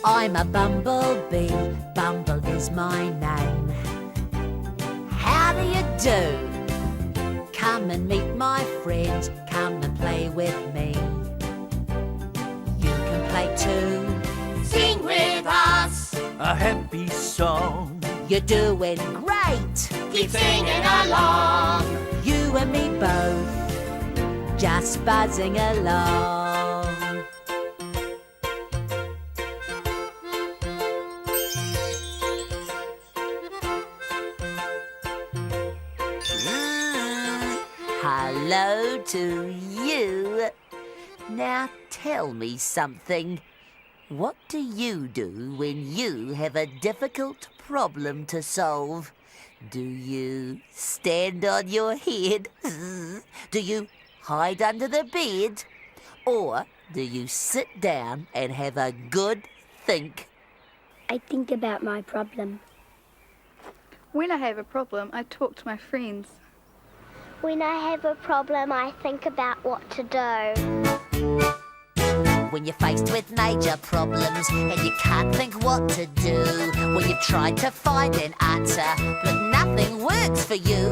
I'm a bumblebee, Bumble is my name. How do you do? Come and meet my friends, come and play with me. You can play too. Sing with us. A happy song. You're doing great. Keep singing along. You and me both, just buzzing along. Hello to you. Now tell me something. What do you do when you have a difficult problem to solve? Do you stand on your head? Do you hide under the bed? Or do you sit down and have a good think? I think about my problem. When I have a problem, I talk to my friends. When I have a problem, I think about what to do. When you're faced with major problems and you can't think what to do. When you've tried to find an answer but nothing works for you.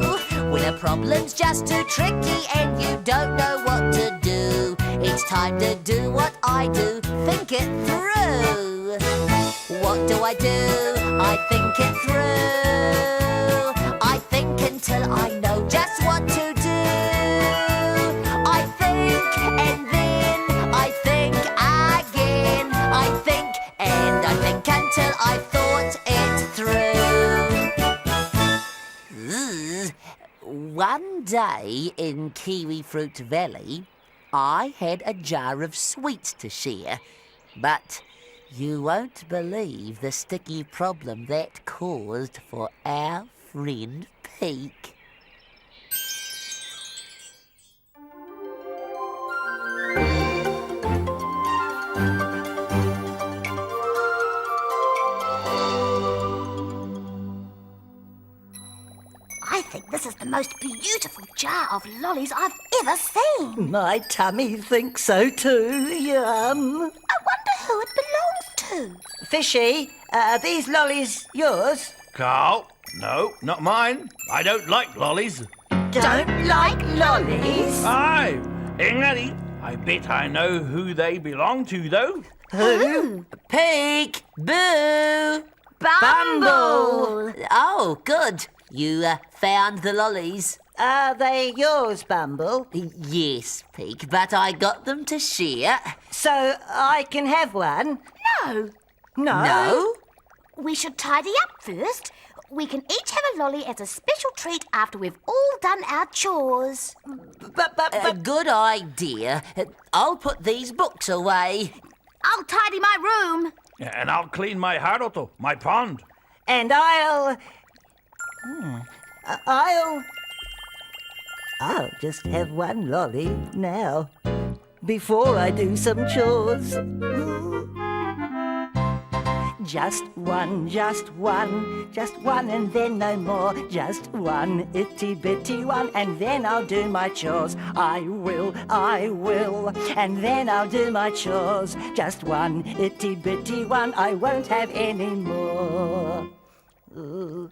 When a problem's just too tricky and you don't know what to do. It's time to do what I do, think it through. What do? I think it through. I think until I know just what to do. I think and then I think again. I think and I think until I thought it through. Bzzzz. One day in Kiwifruit Valley, I had a jar of sweets to share, but you won't believe the sticky problem that caused for our friend Peek. I think this is the most beautiful jar of lollies I've ever seen. My tummy thinks so too. Yum. I wonder who it belongs to. Fishy, are these lollies yours? Carl? No, not mine. I don't like lollies. Don't like lollies? Aye, Ingari. I bet I know who they belong to, though. Who? Peek! Boo! Bumble! Oh, good. You found the lollies. Are they yours, Bumble? Yes, Peek, but I got them to share. So I can have one? No. No? No? We should tidy up first. We can each have a lolly as a special treat after we've all done our chores. But Good idea. I'll put these books away. I'll tidy my room. And I'll clean my haroto, my pond. and I'll just have one lolly now, before I do some chores. Just one, and then no more. Just one itty bitty one, and then I'll do my chores. I will, and then I'll do my chores. Just one itty bitty one, I won't have any more. Ooh.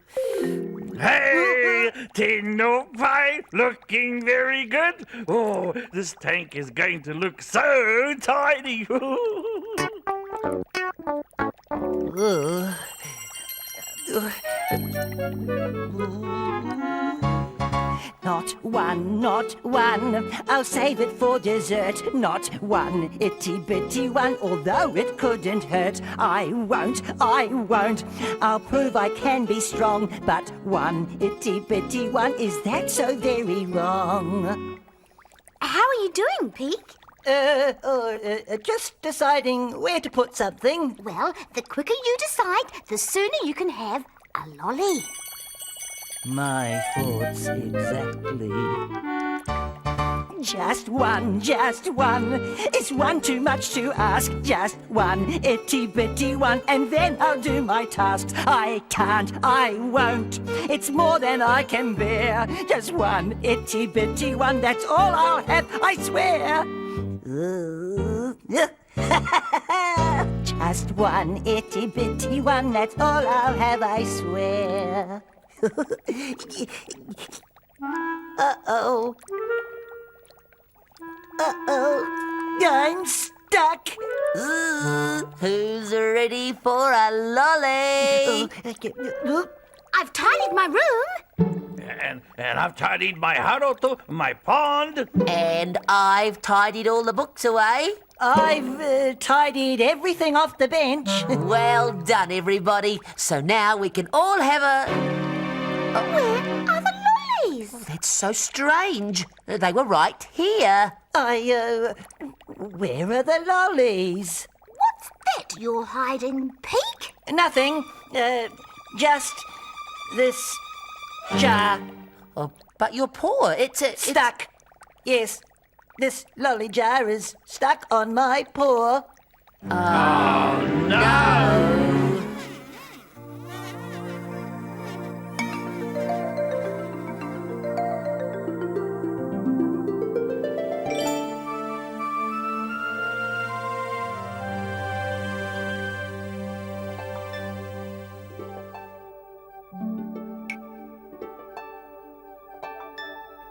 Hey, Tino Pie, looking very good. Oh, this tank is going to look so tidy. Not one. I'll save it for dessert. Not one itty bitty one, although it couldn't hurt. I won't. I'll prove I can be strong. But one itty bitty one, is that so very wrong? How are you doing, Peek? Just deciding where to put something. Well, the quicker you decide, the sooner you can have a lolly. My thoughts exactly. Just one. Is one too much to ask? Just one itty bitty one, and then I'll do my tasks. I can't, I won't. It's more than I can bear. Just one itty bitty one, that's all I'll have, I swear. Just one itty bitty one, that's all I'll have, I swear. Uh-oh. Uh-oh. I'm stuck. Who's ready for a lolly? I've tidied my room. And I've tidied my haroto, my pond. And I've tidied all the books away. I've tidied everything off the bench. Well done, everybody. So now we can all have a... Where are the lollies? That's so strange. They were right here. Where are the lollies? What's that you're hiding, Peek? Nothing. Just this jar. Oh, but your paw, it's Stuck. Yes, this lolly jar is stuck on my paw.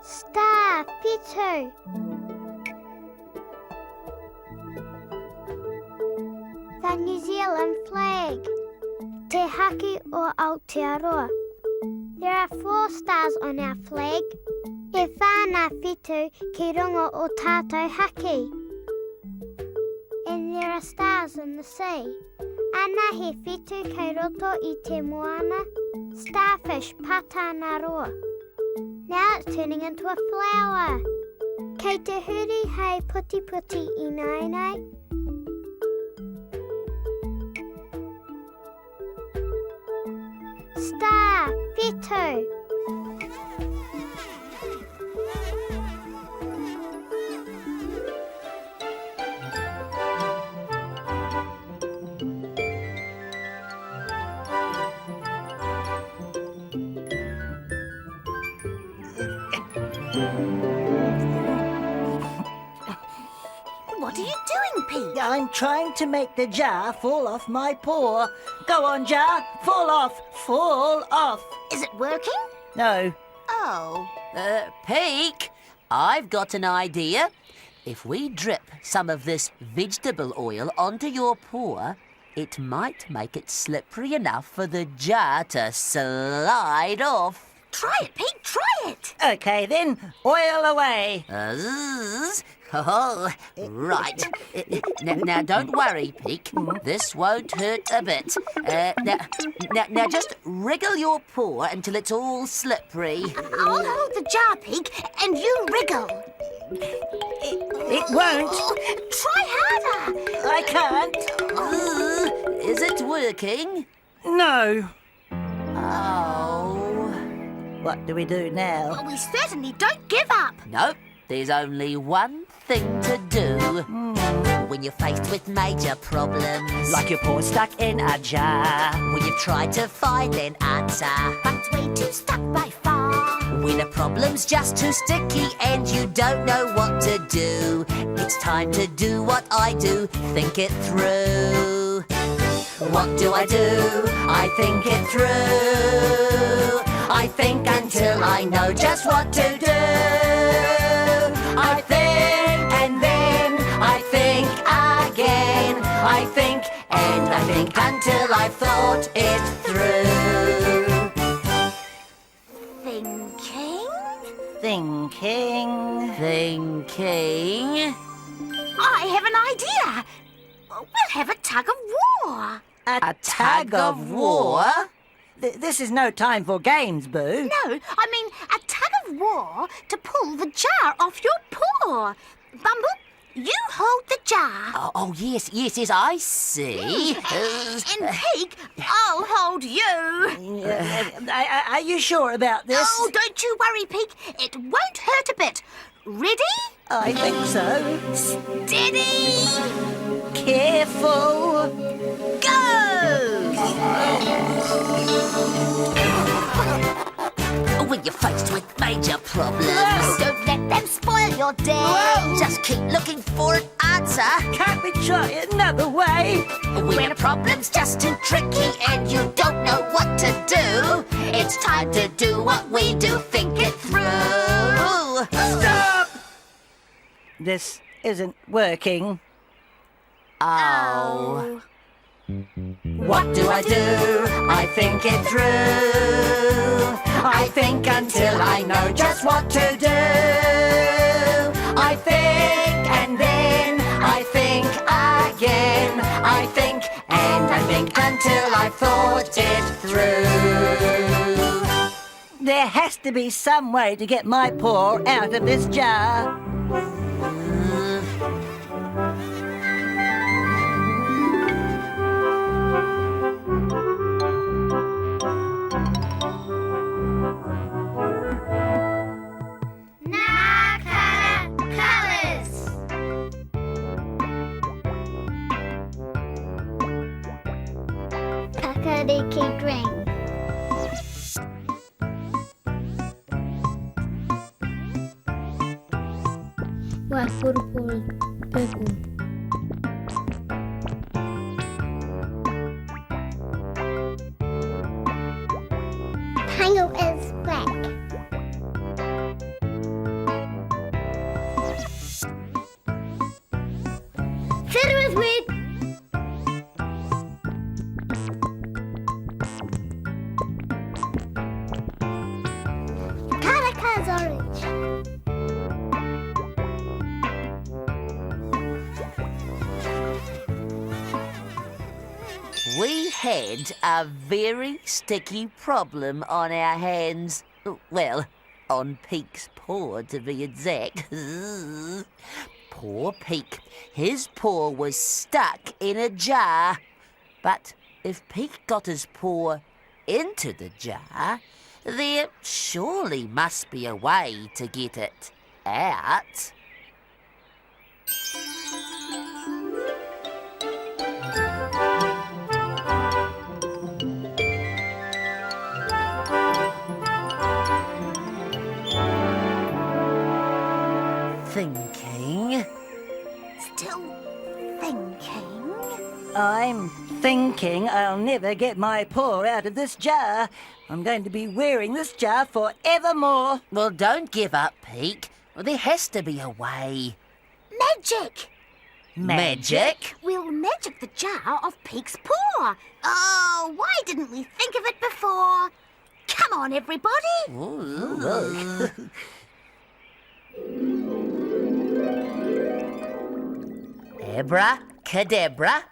Star, Pitu. The New Zealand flag. Te haki o Aotearoa. There are 4 stars on our flag. E whānā whitu ki runga o tātou haki. And there are stars in the sea. Ana he whitu kei roto I te moana. Starfish patana roa. Now it's turning into a flower. Kei te huri hei puti puti I nei nei. Star, Fitu. What are you doing, Peek? I'm trying to make the jar fall off my paw. Go on, jar. Fall off. Fall off. Is it working? No. Oh. Peek, I've got an idea. If we drip some of this vegetable oil onto your paw, it might make it slippery enough for the jar to slide off. Try it, Peek. Try it. Okay, then. Oil away. Bzzzz. Oh, right. Now, don't worry, Peek. This won't hurt a bit. Now, just wriggle your paw until it's all slippery. I'll hold the jar, Peek, and you wriggle. It won't. Try harder. I can't. Is it working? No. Oh. What do we do now? Well, we certainly don't give up. Nope. There's only one thing to do when you're faced with major problems. Like your paw stuck in a jar. When you've tried to find an answer, But it's way too stuck by far. when a problem's just too sticky and you don't know what to do, it's time to do what I do, think it through. What do? I think it through. I think until I know just what to do. I think and then I think again. I think and I think until I've thought it through. Thinking. I have an idea. We'll have a tug of war. A tug of war? This is no time for games, Boo. No, I mean a tug of war to pull the jar off your paw. Bumble, you hold the jar. Oh, yes, I see. And Peek, I'll hold you. Are you sure about this? Oh, don't you worry, Peek. It won't hurt a bit. Ready? I think so. Steady. Careful. Go! When you're faced with major problems, Don't let them spoil your day. just keep looking for an answer. answer. Can't we try another way? When a problem's just too tricky and you don't know what to do, it's time to do what we do, think it through. Stop! This isn't working. Oh. What do? I think it through. I think until I know just what to do. I think and then I think again. I think and I think until I've thought it through. There has to be some way to get my paw out of this jar. Pakariki drink. Wafurpul pegu. Tango is black. Sit with me. Karaka's orange. We had a very sticky problem on our hands. Well, on Peek's paw, to be exact. Poor Peek. His paw was stuck in a jar. But if Peek got his paw into the jar, there surely must be a way to get it out. Thinking. Still thinking. I'm thinking I'll never get my paw out of this jar. I'm going to be wearing this jar forevermore. Well, don't give up, Peek. Well, there has to be a way. Magic! Magic? We'll magic the jar of Peek's paw. Oh, why didn't we think of it before? Come on, everybody. Ooh. Abracadabra,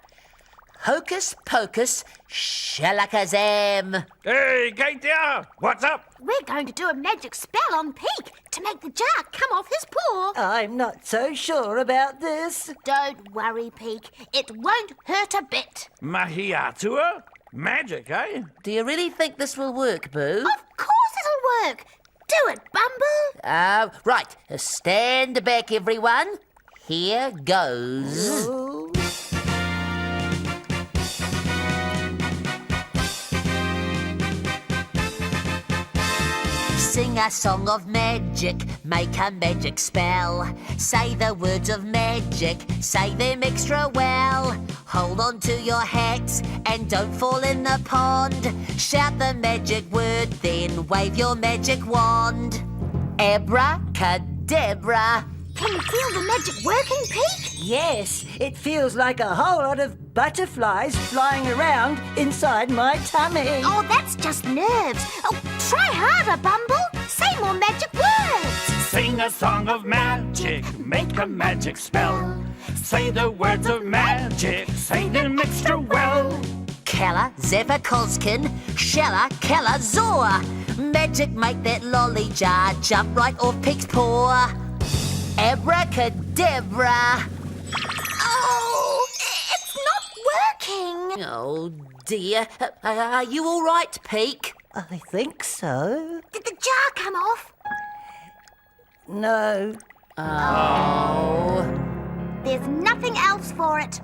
hocus pocus, shalakazam. Hey, Katia, what's up? We're going to do a magic spell on Peek to make the jar come off his paw. I'm not so sure about this. Don't worry, Peek. It won't hurt a bit. Mahiatua? Magic, eh? Do you really think this will work, Boo? Of course it'll work. Do it, Bumble. Right. Stand back, everyone. Here goes. Ooh. Sing a song of magic, make a magic spell. Say the words of magic, say them extra well. Hold on to your hats and don't fall in the pond. Shout the magic word, then wave your magic wand. Abracadabra. Can you feel the magic working, Peek? Yes, it feels like a whole lot of butterflies flying around inside my tummy. Oh, that's just nerves. Oh, try harder, Bumble. Say more magic words. Sing a song of magic, make a magic spell. Say the words of magic, say them extra well. Kella, Zephyr, Kozkin, Shella, Kella, Zor. Magic make that lolly jar jump right off Peek's paw. Abracadabra. Oh, it's not working. Oh dear. Are you all right, Peek? I think so. Did the jar come off? No. Oh. There's nothing else for it.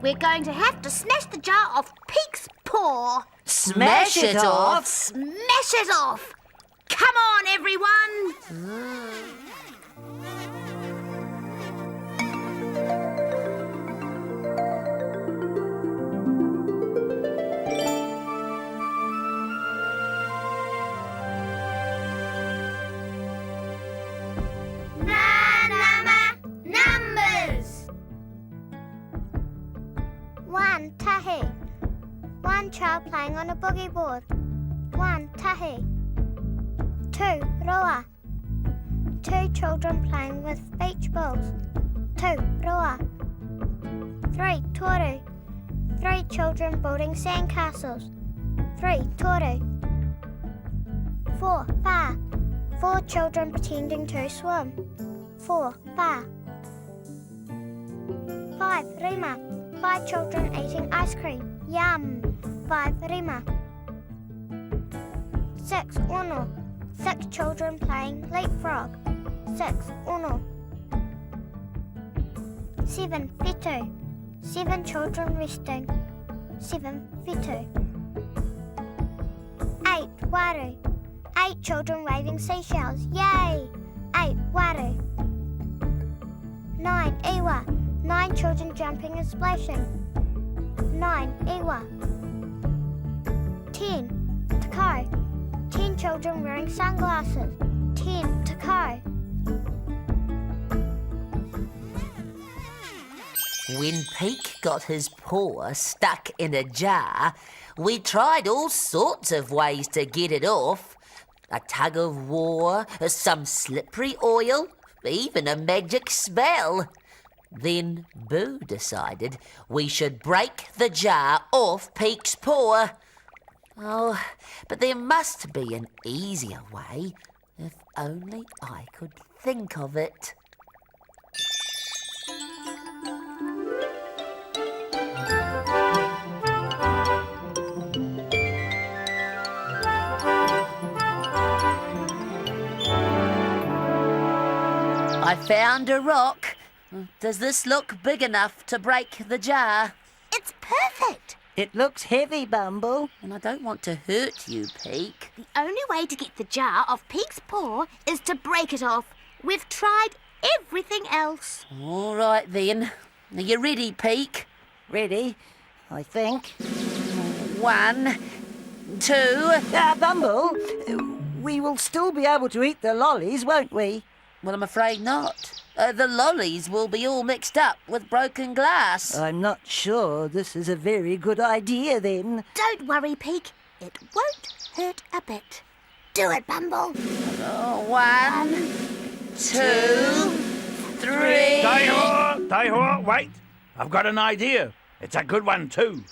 We're going to have to smash the jar off Peek's paw. Smash it off? Smash it off. Come on, everyone. child playing on a boogie board. 1. Tahi. 2. Roa. 2 children playing with beach balls. 2. Roa. 3. Toru. 3 children building sandcastles. 3. Toru. 4. Wha. 4 children pretending to swim. 4. Wha. 5. Rima. 5 children eating ice cream. Yum! 5. Rima. 6. Uno. 6 children playing leapfrog. 6. Uno. 7. Fitu. 7 children resting. 7. Fitu. 8. Waru. 8 children waving seashells. Yay! 8. Waru. 9. Iwa. 9 children jumping and splashing. 9. Iwa. 10. Tako. 10 children wearing sunglasses. 10. Tako. When Peek got his paw stuck in a jar, we tried all sorts of ways to get it off. A tug of war, some slippery oil, even a magic spell. Then Boo decided we should break the jar off Peek's paw. Oh, but there must be an easier way. If only I could think of it. I found a rock. Does this look big enough to break the jar? It's perfect. It looks heavy, Bumble. And I don't want to hurt you, Peek. The only way to get the jar off Peek's paw is to break it off. We've tried everything else. All right then. Are you ready, Peek? Ready, I think. 1, 2... Bumble, we will still be able to eat the lollies, won't we? Well, I'm afraid not. The lollies will be all mixed up with broken glass. I'm not sure this is a very good idea, then. Don't worry, Peek. It won't hurt a bit. Do it, Bumble. 1, 2, 3... Taiho, wait. I've got an idea. It's a good one too.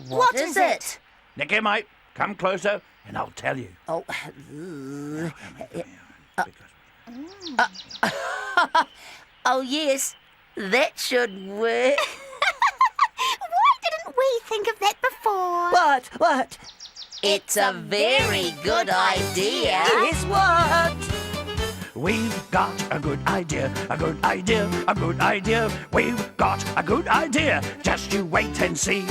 What is it? Nicky, mate, come closer and I'll tell you. Oh, oh yes, that should work. Why didn't we think of that before? What? It's a very good idea. Yes, what? We've got a good idea, a good idea, a good idea. We've got a good idea, just you wait and see.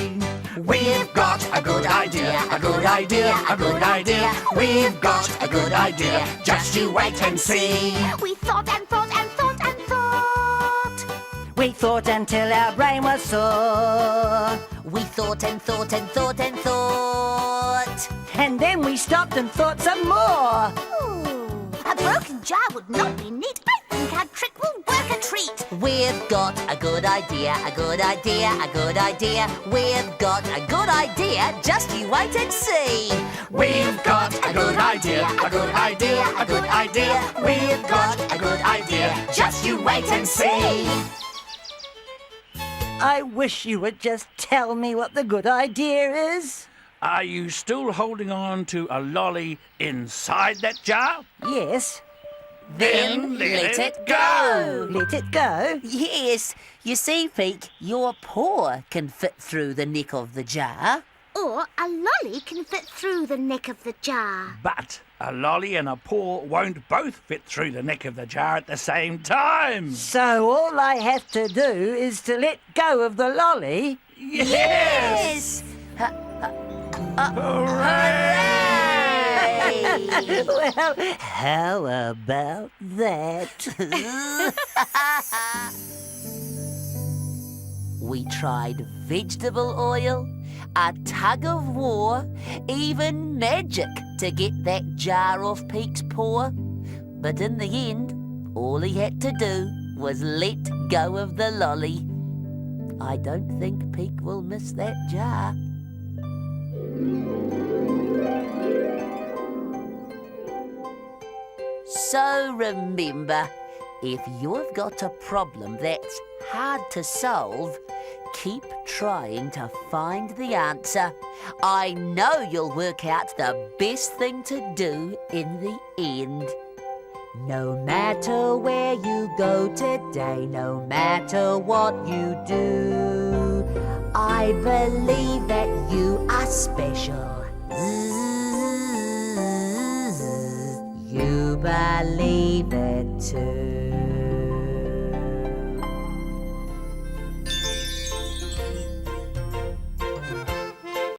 We've got a good idea, a good idea, a good idea. We've got a good idea, just you wait and see. We thought and thought and thought and thought. We thought until our brain was sore. We thought and thought and thought and thought. And then we stopped and thought some more. Ooh, a broken jar would not be neat. I think our trick will work a treat. We've got a good idea, a good idea, a good idea. We've got a good idea, just you wait and see. We've got a good idea, a good idea, a good idea. We've got a good idea, just you wait and see. I wish you would just tell me what the good idea is. Are you still holding on to a lolly inside that jar? Yes. Then let it go. Let it go? Yes, you see, Peek, your paw can fit through the neck of the jar. Or a lolly can fit through the neck of the jar. But a lolly and a paw won't both fit through the neck of the jar at the same time. So all I have to do is to let go of the lolly? Yes! Hooray! Well, how about that? We tried vegetable oil, a tug of war, even magic to get that jar off Peek's paw. But in the end, all he had to do was let go of the lolly. I don't think Peek will miss that jar. So remember, if you've got a problem that's hard to solve, keep trying to find the answer. I know you'll work out the best thing to do in the end. No matter where you go today, no matter what you do, I believe that you are special. Bzz, you believe it too.